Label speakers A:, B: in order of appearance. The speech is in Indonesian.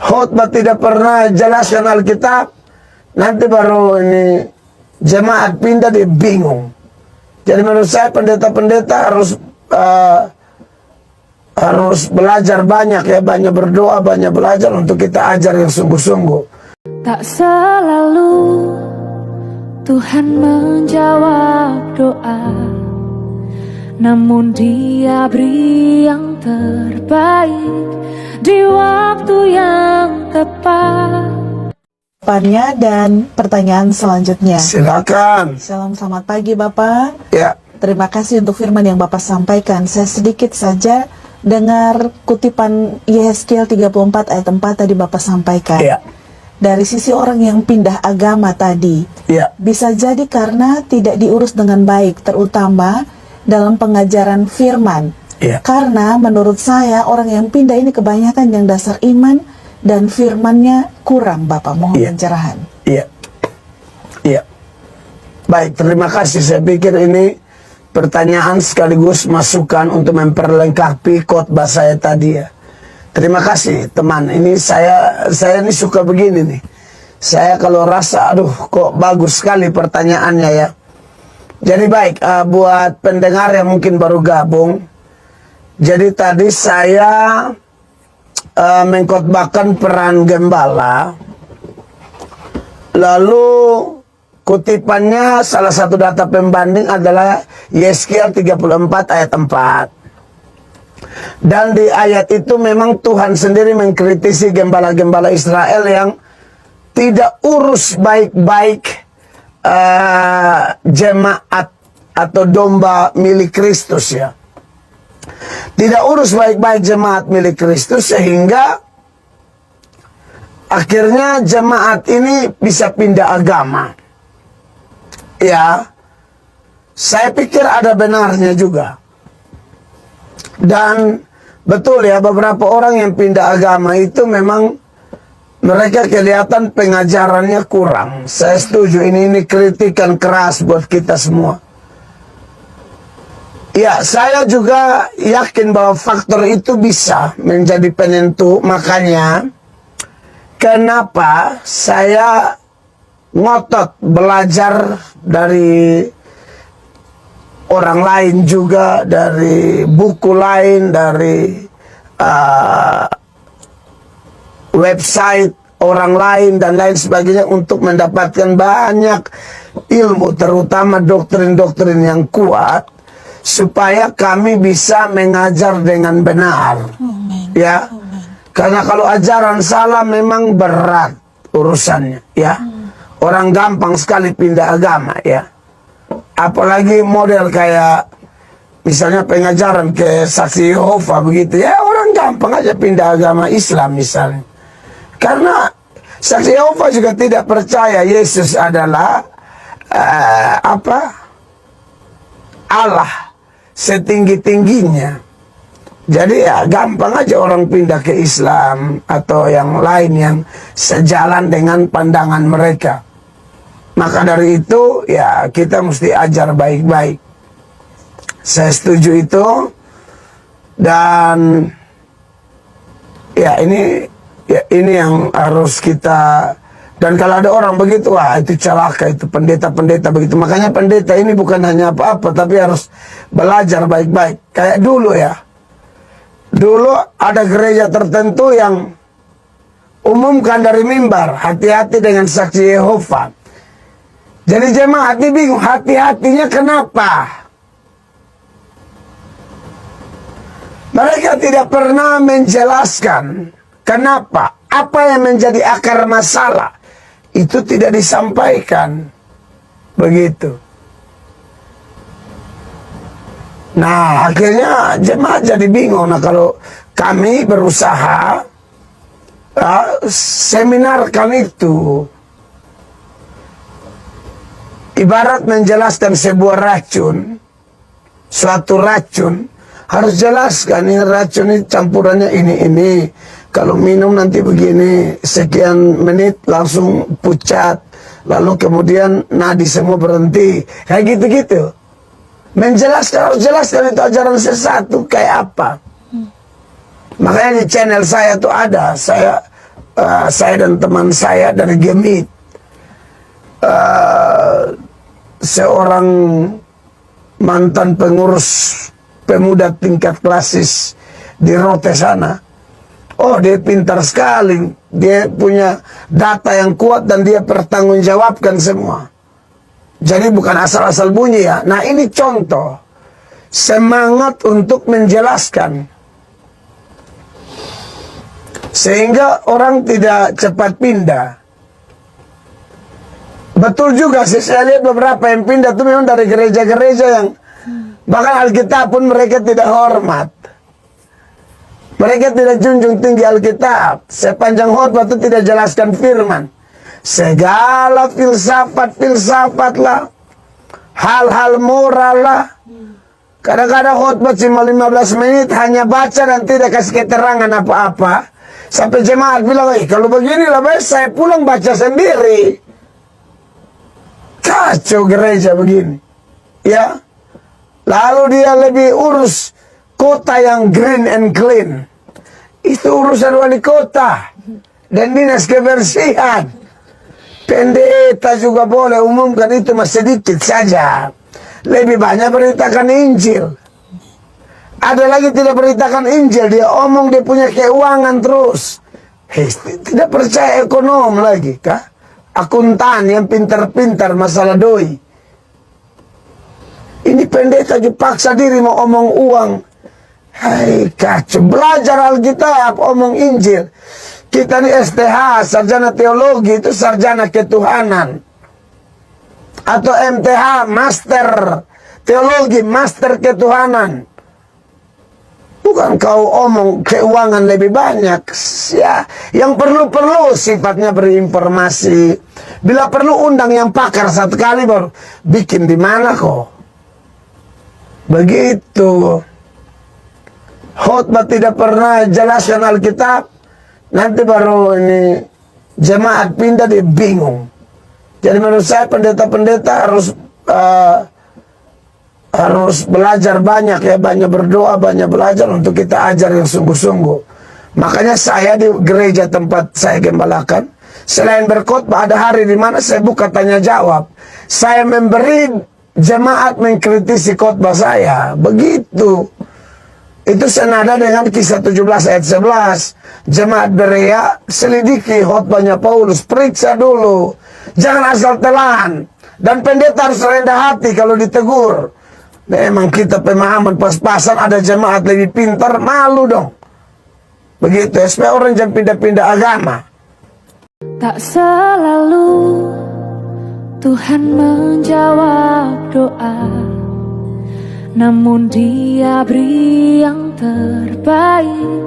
A: khotbah tidak pernah jelaskan Alkitab, nanti baru ini jemaat pindah, dia bingung. Jadi menurut saya pendeta-pendeta harus belajar banyak ya, banyak berdoa, banyak belajar untuk kita ajar yang sungguh-sungguh.
B: Tak selalu Tuhan menjawab doa, namun Dia beri yang terbaik di waktu yang tepat.
C: Dan pertanyaan selanjutnya.
A: Silakan.
C: Selamat pagi Bapak.
A: Ya.
C: Terima kasih untuk firman yang Bapak sampaikan. Saya sedikit saja dengar kutipan Yehezkiel 34 ayat 4 tadi Bapak sampaikan.
A: Ya.
C: Dari sisi orang yang pindah agama tadi,
A: Ya.
C: bisa jadi karena tidak diurus dengan baik, terutama dalam pengajaran firman.
A: Ya.
C: Karena menurut saya orang yang pindah ini kebanyakan yang dasar iman dan firmannya kurang, Bapak. Mohon pencerahan.
A: Iya. Iya. Baik, terima kasih. Saya pikir ini pertanyaan sekaligus masukan untuk memperlengkapi khotbah saya tadi ya. Terima kasih teman. Ini saya ini suka begini nih. Saya kalau rasa aduh kok bagus sekali pertanyaannya ya. Jadi baik, buat pendengar yang mungkin baru gabung. Jadi tadi saya mengkhotbahkan peran gembala. Lalu kutipannya salah satu data pembanding adalah Yehezkiel 34 ayat 4. Dan di ayat itu memang Tuhan sendiri mengkritisi gembala-gembala Israel yang tidak urus baik-baik jemaat atau domba milik Kristus ya. Tidak urus baik-baik jemaat milik Kristus sehingga akhirnya jemaat ini bisa pindah agama. Ya, saya pikir ada benarnya juga. Dan betul ya, beberapa orang yang pindah agama itu memang mereka kelihatan pengajarannya kurang. Saya setuju, ini kritikan keras buat kita semua. Ya, saya juga yakin bahwa faktor itu bisa menjadi penentu. Makanya kenapa saya ngotot belajar dari orang lain juga, dari buku lain, dari website orang lain dan lain sebagainya untuk mendapatkan banyak ilmu, terutama doktrin-doktrin yang kuat, supaya kami bisa mengajar dengan benar. Ya, karena kalau ajaran salah memang berat urusannya. Ya, orang gampang sekali pindah agama. Ya, apalagi model kayak misalnya pengajaran ke saksi Yehova begitu. Ya, orang gampang aja pindah agama Islam misalnya. Karena saksi Yehova juga tidak percaya Yesus adalah Allah setinggi-tingginya. Jadi ya gampang aja orang pindah ke Islam atau yang lain yang sejalan dengan pandangan mereka. Maka dari itu ya kita mesti ajar baik-baik. Saya setuju itu. Dan ya ini yang harus kita. Dan kalau ada orang begitu, wah itu celaka, itu pendeta-pendeta begitu. Makanya pendeta ini bukan hanya apa-apa, tapi harus belajar baik-baik. Kayak dulu ya. Dulu ada gereja tertentu yang umumkan dari mimbar, hati-hati dengan saksi Yehova. Jadi jemaat ini bingung, hati-hatinya kenapa? Mereka tidak pernah menjelaskan kenapa, apa yang menjadi akar masalah. Itu tidak disampaikan. Begitu. Nah, akhirnya jemaat jadi bingung. Nah, kalau kami berusaha seminarkan itu. Ibarat menjelaskan sebuah racun, suatu racun, harus jelaskan ini racun ini campurannya ini. Kalau minum nanti begini, sekian menit langsung pucat, lalu kemudian nadi semua berhenti, kayak gitu-gitu. Menjelaskan, harus jelaskan itu ajaran sesat itu kayak apa. Makanya di channel saya tuh ada, saya saya dan teman saya dari Gemit, seorang mantan pengurus pemuda tingkat klasis di Rote sana. Oh, dia pintar sekali. Dia punya data yang kuat dan dia pertanggungjawabkan semua. Jadi bukan asal-asal bunyi ya. Nah, ini contoh semangat untuk menjelaskan, sehingga orang tidak cepat pindah. Betul juga sih, saya lihat beberapa yang pindah itu memang dari gereja-gereja yang bahkan Alkitab pun mereka tidak hormat. Mereka tidak junjung tinggi Alkitab. Sepanjang khotbah itu tidak jelaskan firman. Segala filsafat lah, hal-hal moral lah. Kadang-kadang khotbah cuma 15 menit, hanya baca dan tidak kasih keterangan apa-apa. Sampai jemaat bilang, kalau begini lah baik saya pulang baca sendiri. Kacau gereja begini. Ya. Lalu dia lebih urus kota yang green and clean. Itu urusan wali kota dan dinas kebersihan. Pendeta juga boleh umumkan, itu masih sedikit saja. Lebih banyak beritakan Injil. Ada lagi tidak beritakan Injil, dia omong dia punya keuangan terus. Tidak percaya ekonom lagi kah? Akuntan yang pintar-pintar masalah doi. Ini pendeta dipaksa diri mau omong uang. Hai kacau. Belajar Alkitab, omong Injil. Kita ini STH, sarjana teologi, itu sarjana ketuhanan. Atau MTH, master teologi, master ketuhanan. Bukan kau omong keuangan lebih banyak. Ya, yang perlu-perlu sifatnya berinformasi. Bila perlu undang yang pakar satu kali baru bikin di mana kok. Begitu. Khotbah tidak pernah jelaskan Alkitab. Nanti baru ini jemaat pindah, dia bingung. Jadi menurut saya pendeta-pendeta harus belajar banyak ya, banyak berdoa, banyak belajar untuk kita ajar yang sungguh-sungguh. Makanya saya di gereja tempat saya gembalakan, selain berkhotbah ada hari di mana saya buka tanya jawab. Saya memberi jemaat mengkritisi khotbah saya. Begitu. Itu senada dengan Kisah 17 ayat 11. Jemaat Berea, selidiki khotbahnya Paulus, periksa dulu. Jangan asal telan. Dan pendeta harus rendah hati kalau ditegur. Memang kita pemahaman pas-pasan, ada jemaat lebih pintar, malu dong. Begitu, supaya orang jangan pindah-pindah agama.
B: Tak selalu Tuhan menjawab doa, namun Dia beri yang terbaik